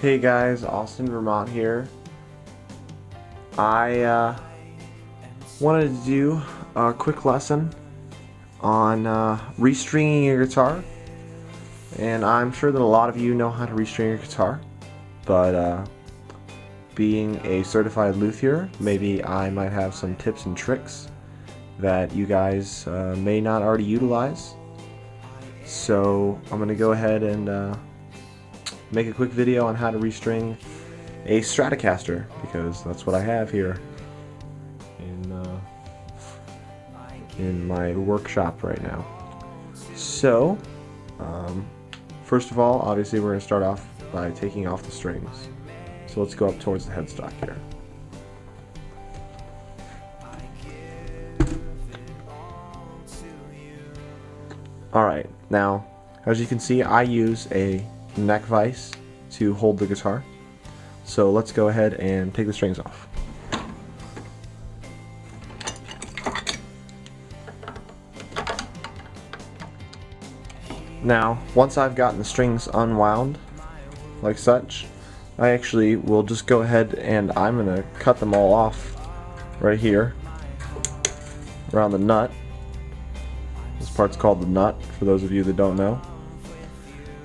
Hey guys, Austin, Vermont here. I wanted to do a quick lesson on restringing your guitar, and I'm sure that a lot of you know how to restring your guitar, but being a certified luthier, maybe I might have some tips and tricks that you guys may not already utilize. So I'm going to go ahead and make a quick video on how to restring a Stratocaster, because that's what I have here in my workshop right now. So first of all, obviously we're going to start off by taking off the strings. So let's go up towards the headstock here. Alright, now as you can see, I use a neck vise to hold the guitar. So let's go ahead and take the strings off. Now, once I've gotten the strings unwound, like such, I actually will just go ahead and I'm going to cut them all off right here around the nut. This part's called the nut, for those of you that don't know.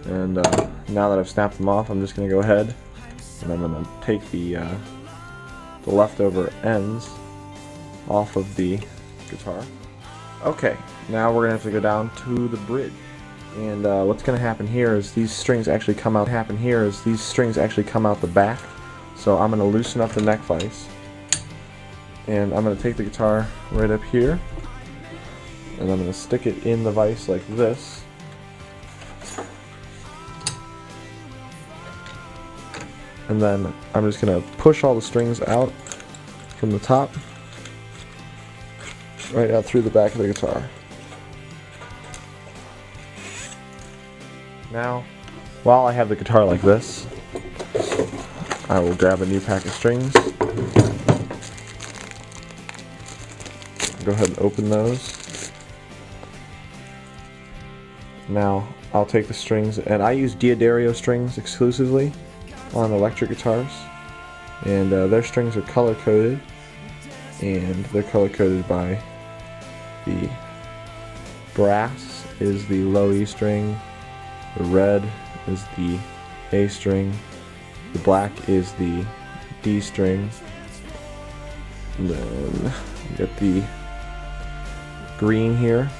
And now that I've snapped them off, I'm just going to go ahead and I'm going to take the leftover ends off of the guitar. Okay, now we're going to have to go down to the bridge. And what's going to happen here is these strings actually come out. The back. So I'm going to loosen up the neck vise, and I'm going to take the guitar right up here, and I'm going to stick it in the vise like this. And then I'm just going to push all the strings out from the top, right out through the back of the guitar. Now, while I have the guitar like this, I will grab a new pack of strings. Go ahead and open those. Now, I'll take the strings, and I use D'Addario strings exclusively on electric guitars, and their strings are color coded, and they're color coded by the brass is the low E string, the red is the A string, the black is the D string, and then you get the green here,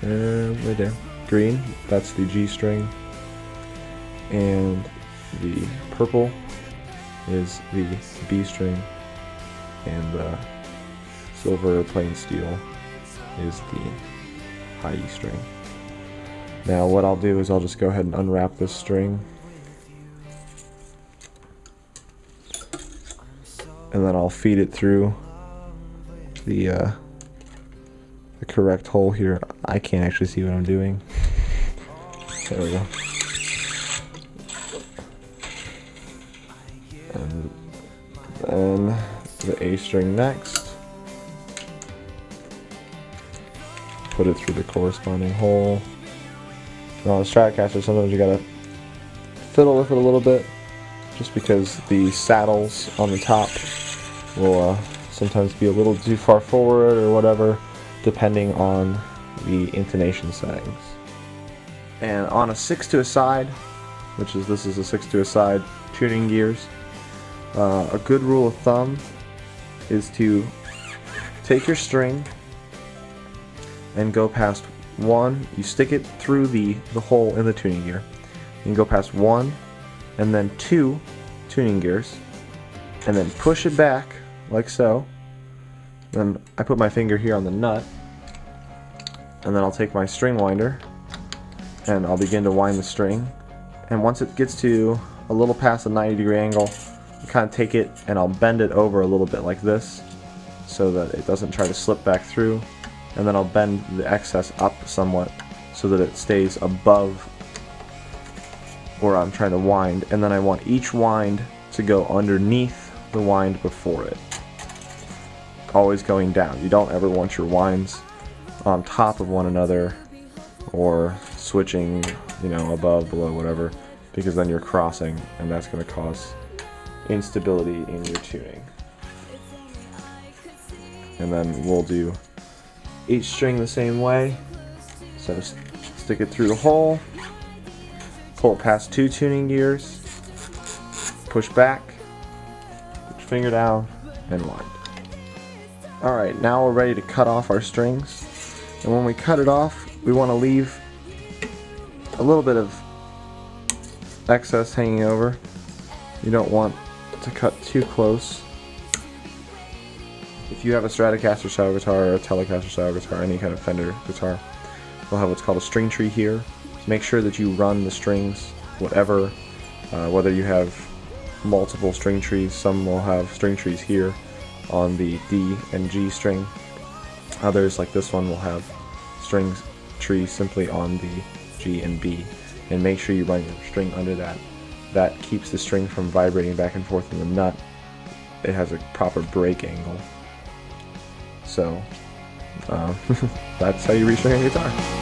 and right there, green, that's the G string, and the purple is the B string, and the silver or plain steel is the high E string. Now what I'll do is I'll just go ahead and unwrap this string, and then I'll feed it through the correct hole here. I can't actually see what I'm doing. There we go. And then the A string next. Put it through the corresponding hole. Now on the Stratocaster, sometimes you gotta fiddle with it a little bit, just because the saddles on the top will sometimes be a little too far forward or whatever, depending on the intonation settings. And on a 6 to a side, this is a 6 to a side tuning gears, a good rule of thumb is to take your string and go past one, you stick it through the hole in the tuning gear. You can go past one and then two tuning gears, and then push it back like so. Then I put my finger here on the nut, and then I'll take my string winder and I'll begin to wind the string. And once it gets to a little past a 90-degree angle, I kind of take it and I'll bend it over a little bit like this, so that it doesn't try to slip back through. And then I'll bend the excess up somewhat so that it stays above where I'm trying to wind, and then I want each wind to go underneath the wind before it, always going down. You don't ever want your winds on top of one another or switching, above, below, whatever, because then you're crossing, and that's going to cause instability in your tuning. And then we'll do each string the same way. So stick it through the hole, pull it past 2 tuning gears, push back, put your finger down, and wind. Alright, now we're ready to cut off our strings. And when we cut it off, we want to leave a little bit of excess hanging over. You don't want to cut too close. If you have a Stratocaster style guitar or a Telecaster style guitar, any kind of Fender guitar, we'll have what's called a string tree here. So make sure that you run the strings, whatever, whether you have multiple string trees. Some will have string trees here on the D and G string. Others, like this one, will have string trees simply on the G and B. And make sure you run your string under that. That keeps the string from vibrating back and forth in the nut. It has a proper break angle. So, that's how you restring a guitar.